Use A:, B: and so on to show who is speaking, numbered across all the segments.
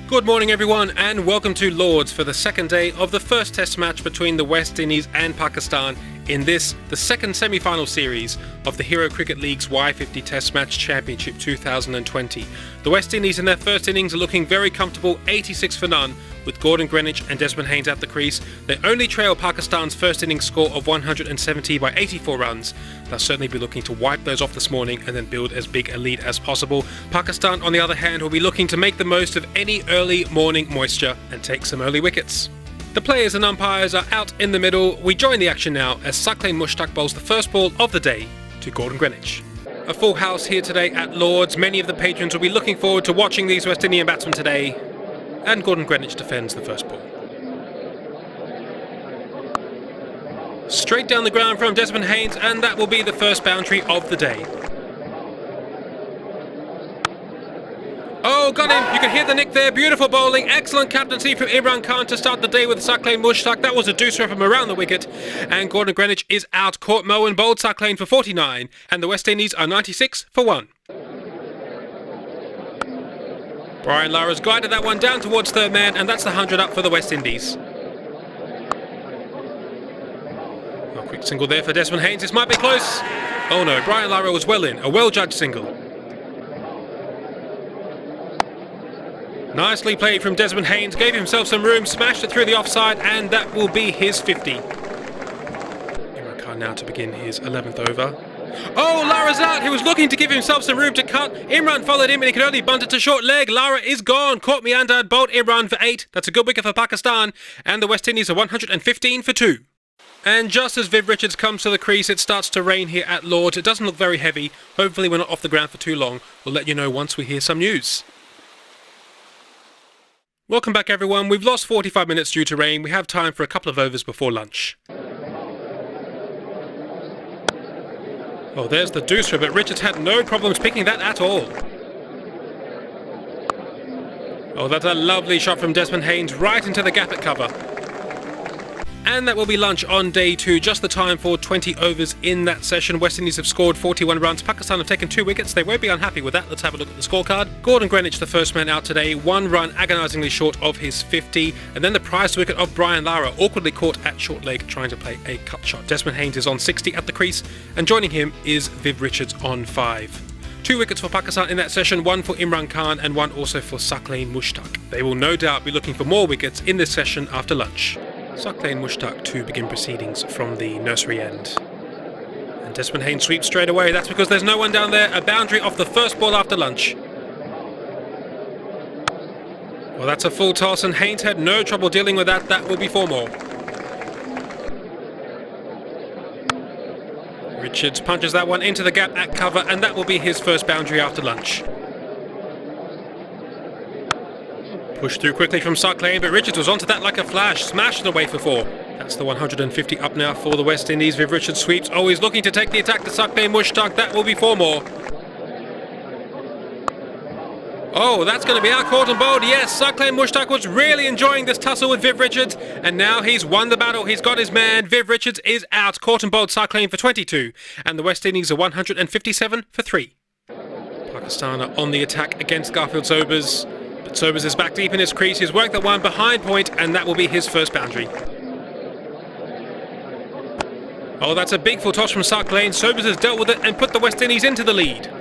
A: Good morning everyone and welcome to Lords for the second day of the first test match between the West Indies and Pakistan in this, the second semi-final series of the Hero Cricket League's Y50 Test Match Championship 2020. The West Indies in their first innings are looking very comfortable, 86 for none, with Gordon Greenwich and Desmond Haynes at the crease. They only trail Pakistan's first innings score of 170 by 84 runs. They'll certainly be looking to wipe those off this morning and then build as big a lead as possible. Pakistan, on the other hand, will be looking to make the most of any early morning moisture and take some early wickets. The players and umpires are out in the middle. We join the action now as Saqlain-Mushtaq bowls the first ball of the day to Gordon Greenwich. A full house here today at Lords. Many of the patrons will be looking forward to watching these West Indian batsmen today. And Gordon Greenwich defends the first ball. Straight down the ground from Desmond Haynes, and that will be the first boundary of the day. Oh, got him! You can hear the nick there. Beautiful bowling. Excellent captaincy from Moin Khan to start the day with Saqlain-Mushtaq. That was a deucer from around the wicket. And Gordon Greenwich is out. Caught Moen bowled Saqlain for 49. And the West Indies are 96 for 1. Brian Lara's glided that one down towards third man, and that's the 100 up for the West Indies. A quick single there for Desmond Haynes. This might be close. Oh no, Brian Lara was well in. A well-judged single. Nicely played from Desmond Haynes. Gave himself some room, smashed it through the offside, and that will be his 50. Moin Khan now to begin his 11th over. Oh, Lara's out. He was looking to give himself some room to cut. Imran followed him and he could only bunt it to short leg. Lara is gone. Caught Meander, bowled Imran for 8. That's a good wicket for Pakistan. And the West Indies are 115 for 2. And just as Viv Richards comes to the crease, it starts to rain here at Lords. It doesn't look very heavy. Hopefully we're not off the ground for too long. We'll let you know once we hear some news. Welcome back everyone. We've lost 45 minutes due to rain. We have time for a couple of overs before lunch. Oh, there's the deucer, but Richards had no problems picking that at all. Oh, that's a lovely shot from Desmond Haynes right into the gap at cover. And that will be lunch on day 2, just the time for 20 overs in that session. West Indies have scored 41 runs. Pakistan have taken 2 wickets. They won't be unhappy with that. Let's have a look at the scorecard. Gordon Greenwich, the first man out today, 1 run agonisingly short of his 50. And then the prized wicket of Brian Lara, awkwardly caught at short leg trying to play a cut shot. Desmond Haynes is on 60 at the crease, and joining him is Viv Richards on 5. 2 wickets for Pakistan in that session, 1 for Moin Khan and 1 also for Saqlain-Mushtaq. They will no doubt be looking for more wickets in this session after lunch. Saqlain-Mushtaq to begin proceedings from the nursery end. And Desmond Haynes sweeps straight away. That's because there's no one down there. A boundary off the first ball after lunch. Well, that's a full toss and Haynes had no trouble dealing with that. That will be 4 more. Richards punches that one into the gap at cover, and that will be his first boundary after lunch. Pushed through quickly from Saqlain, but Richards was onto that like a flash, smashed it away for 4. That's the 150 up now for the West Indies. Viv Richards sweeps. Oh, he's looking to take the attack to Saqlain-Mushtaq. That will be 4 more. Oh, that's going to be out, caught and bowled. Yes, Saqlain-Mushtaq was really enjoying this tussle with Viv Richards, and now he's won the battle. He's got his man. Viv Richards is out, caught and bowled Saqlain for 22, and the West Indies are 157 for 3. Pakistan are on the attack against Garfield Sobers. But Sobers is back deep in his crease. He's worked that one behind point, and that will be his first boundary. Oh, that's a big full toss from Saqlain. Sobers has dealt with it and put the West Indies into the lead.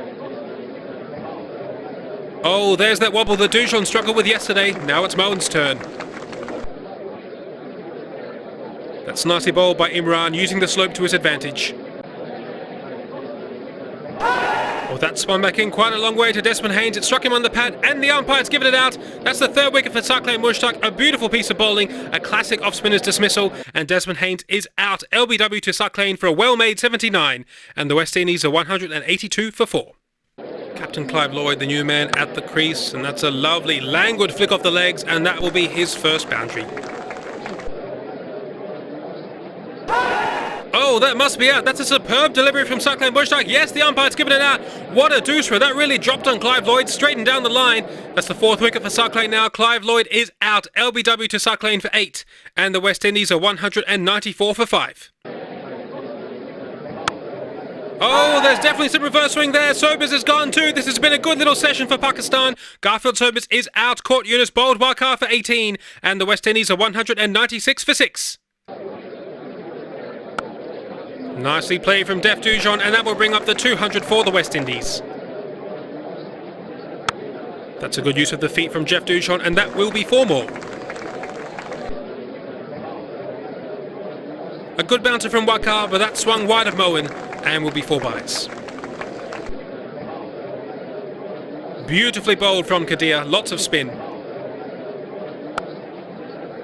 A: Oh, there's that wobble that Dujon struggled with yesterday. Now it's Moen's turn. That's nicely bowled by Imran, using the slope to his advantage. Oh, that spun back in quite a long way to Desmond Haynes. It struck him on the pad, and the umpire's given it out. That's the 3rd wicket for Saqlain-Mushtaq. A beautiful piece of bowling, a classic off-spinner's dismissal, and Desmond Haynes is out. LBW to Saqlain for a well-made 79, and the West Indies are 182 for 4. Captain Clive Lloyd, the new man at the crease, and that's a lovely, languid flick off the legs, and that will be his first boundary. Oh, that must be out. That's a superb delivery from Saqlain-Mushtaq. Yes, the umpire's given it out. What a deucer. That really dropped on Clive Lloyd, straightened down the line. That's the 4th wicket for Saqlain now. Clive Lloyd is out. LBW to Saqlain for 8. And the West Indies are 194 for 5. Oh, there's definitely some reverse swing there. Sobers is gone too. This has been a good little session for Pakistan. Garfield Sobers is out. Court Yunus bowled Waqar for 18. And the West Indies are 196 for 6. Nicely played from Def Dujon, and that will bring up the 200 for the West Indies. That's a good use of the feet from Jeff Dujon, and that will be 4 more. A good bouncer from Waqar, but that swung wide of Moen and will be 4 byes. Beautifully bowled from Kadir, lots of spin.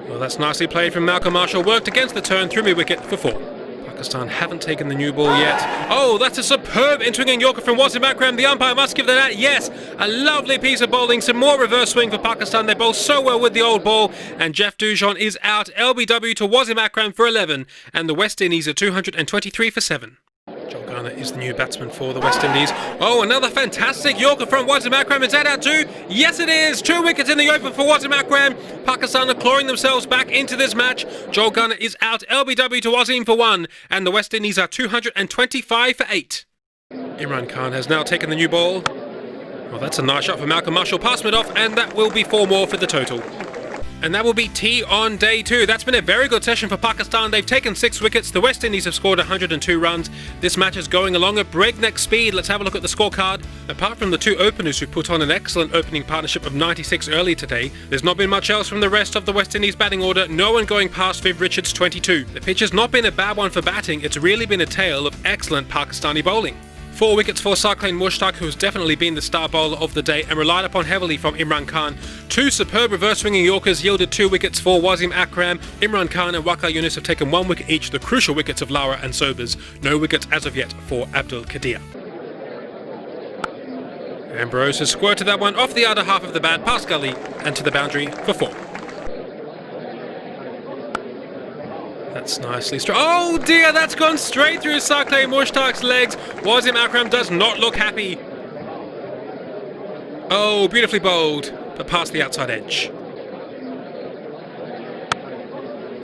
A: Well, that's nicely played from Malcolm Marshall, worked against the turn, threw me wicket for 4. Pakistan haven't taken the new ball yet. Oh, that's a superb in-swinging Yorker from Wasim Akram. The umpire must give that. Yes, a lovely piece of bowling. Some more reverse swing for Pakistan. They bowl so well with the old ball. And Jeff Dujon is out. LBW to Wasim Akram for 11. And the West Indies are 223 for 7. Joel Garner is the new batsman for the West Indies. Oh, another fantastic Yorker from Wasim Akram. Is that out too? Yes, it is. 2 wickets in the open for Wasim Akram. Pakistan are clawing themselves back into this match. Joel Garner is out. LBW to Wasim for 1. And the West Indies are 225 for 8. Imran Khan has now taken the new ball. Well, that's a nice shot for Malcolm Marshall. Pass mid off, and that will be 4 more for the total. And that will be tea on day 2. That's been a very good session for Pakistan. They've taken 6 wickets. The West Indies have scored 102 runs. This match is going along at breakneck speed. Let's have a look at the scorecard. Apart from the 2 openers who put on an excellent opening partnership of 96 early today, there's not been much else from the rest of the West Indies batting order. No one going past Viv Richards' 22. The pitch has not been a bad one for batting. It's really been a tale of excellent Pakistani bowling. 4 wickets for Satish, who has definitely been the star bowler of the day and relied upon heavily from Imran Khan. 2 superb reverse swinging Yorkers yielded 2 wickets for Wasim Akram. Imran Khan and Waqar Yunus have taken 1 wicket each, the crucial wickets of Lara and Sobers. No wickets as of yet for Abdul Qadir. Ambrose has squirted that one off the outer half of the bat past gully and to the boundary for 4. That's nicely strong. Oh dear, that's gone straight through Saqlain Mushtaq's legs. Wasim Akram does not look happy. Oh, beautifully bowled, but past the outside edge.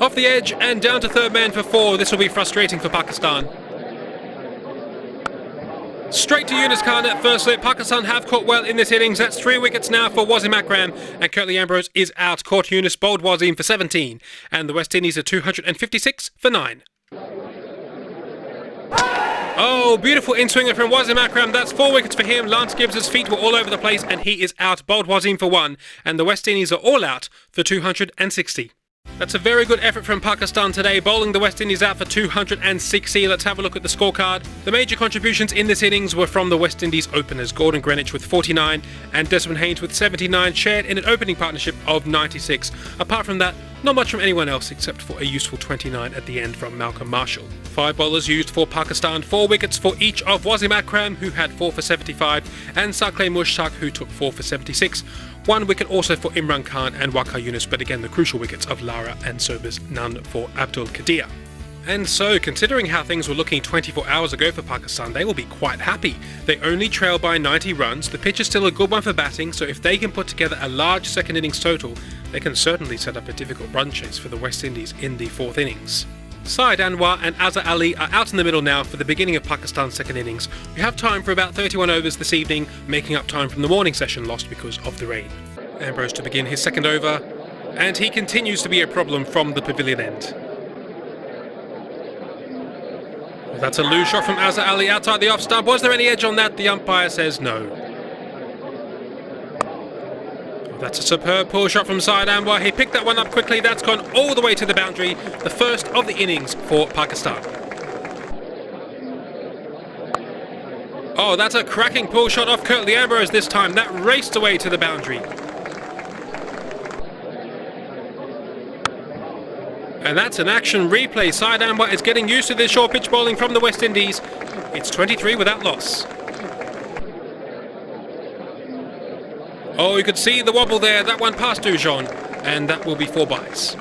A: Off the edge and down to third man for 4. This will be frustrating for Pakistan. Straight to Yunus Khan at first slip. Pakistan have caught well in this innings. That's 3 wickets now for Wasim Akram. And Curtly Ambrose is out. Caught Yunus bowled Wasim for 17. And the West Indies are 256 for 9. Oh, beautiful in-swinger from Wasim Akram. That's 4 wickets for him. Lance Gibbs' feet were all over the place and he is out. Bowled Wasim for 1. And the West Indies are all out for 260. That's a very good effort from Pakistan today, bowling the West Indies out for 260. Let's have a look at the scorecard. The major contributions in this innings were from the West Indies openers. Gordon Greenwich with 49 and Desmond Haynes with 79 shared in an opening partnership of 96. Apart from that, not much from anyone else except for a useful 29 at the end from Malcolm Marshall. 5 bowlers used for Pakistan, 4 wickets for each of Wasim Akram, who had 4 for 75, and Saqlain Mushtaq, who took 4 for 76. 1 wicket also for Imran Khan and Waqar Yunus, but again the crucial wickets of Lara and Sobers, none for Abdul Qadir. And so, considering how things were looking 24 hours ago for Pakistan, they will be quite happy. They only trail by 90 runs, the pitch is still a good one for batting, so if they can put together a large second innings total, they can certainly set up a difficult run chase for the West Indies in the 4th innings. Syed Anwar and Azhar Ali are out in the middle now for the beginning of Pakistan's second innings. We have time for about 31 overs this evening, making up time from the morning session lost because of the rain. Ambrose to begin his second over, and he continues to be a problem from the pavilion end. Well, that's a loose shot from Azhar Ali outside the off stump. Was there any edge on that? The umpire says no. That's a superb pull shot from Syed Anwar. He picked that one up quickly. That's gone all the way to the boundary. The first of the innings for Pakistan. Oh, that's a cracking pull shot off Curtly Ambrose this time. That raced away to the boundary. And that's an action replay. Syed Anwar is getting used to this short pitch bowling from the West Indies. It's 23 without loss. Oh, you could see the wobble there. That one past Dujon. And that will be 4 byes.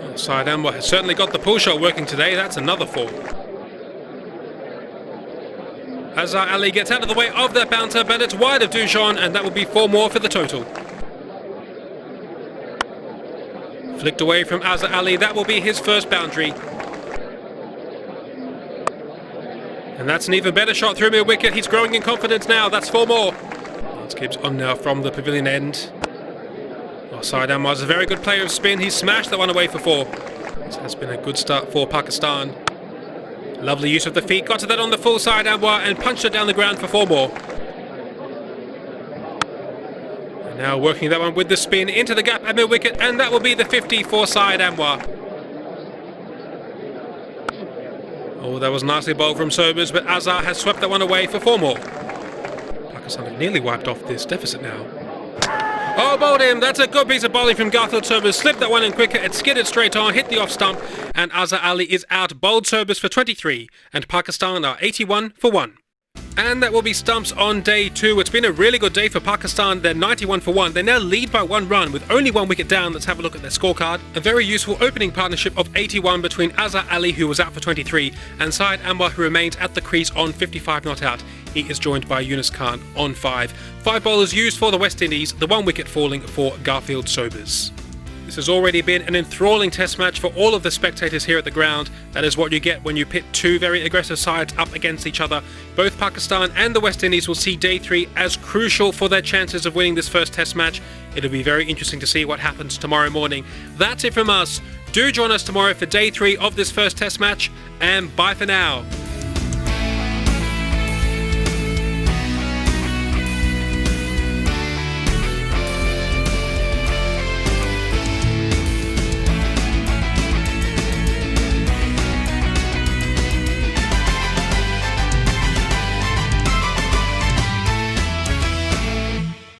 A: Oh, Syed Anwar has certainly got the pull shot working today. That's another 4. Azhar Ali gets out of the way of that bouncer, but it's wide of Dujon, and that will be 4 more for the total. Flicked away from Azhar Ali. That will be his first boundary. And that's an even better shot through mid-wicket. He's growing in confidence now. That's 4 more. Let's keep on now from the pavilion end. Side Anwar is a very good player of spin. He's smashed that one away for 4. This has been a good start for Pakistan. Lovely use of the feet. Got to that on the full side Anwar and punched it down the ground for 4 more. And now working that one with the spin into the gap at mid-wicket, and that will be the 50 for side Anwar. Oh, that was nicely bowled from Sobers, but Azhar has swept that one away for 4 more. Pakistan have nearly wiped off this deficit now. Oh, bowled him. That's a good piece of bowling from Garfield Sobers. Slipped that one in quicker. It skidded straight on, hit the off stump, and Azhar Ali is out. Bowled Sobers for 23, and Pakistan are 81 for 1. And that will be stumps on day 2. It's been a really good day for Pakistan. They're 91 for 1. They now lead by 1 run with only 1 wicket down. Let's have a look at their scorecard. A very useful opening partnership of 81 between Azhar Ali, who was out for 23, and Syed Anwar, who remains at the crease on 55 not out. He is joined by Yunus Khan on 5. 5 bowlers used for the West Indies, the 1 wicket falling for Garfield Sobers. This has already been an enthralling test match for all of the spectators here at the ground. That is what you get when you pit 2 very aggressive sides up against each other. Both Pakistan and the West Indies will see day 3 as crucial for their chances of winning this first test match. It'll be very interesting to see what happens tomorrow morning. That's it from us. Do join us tomorrow for day 3 of this first test match, and bye for now.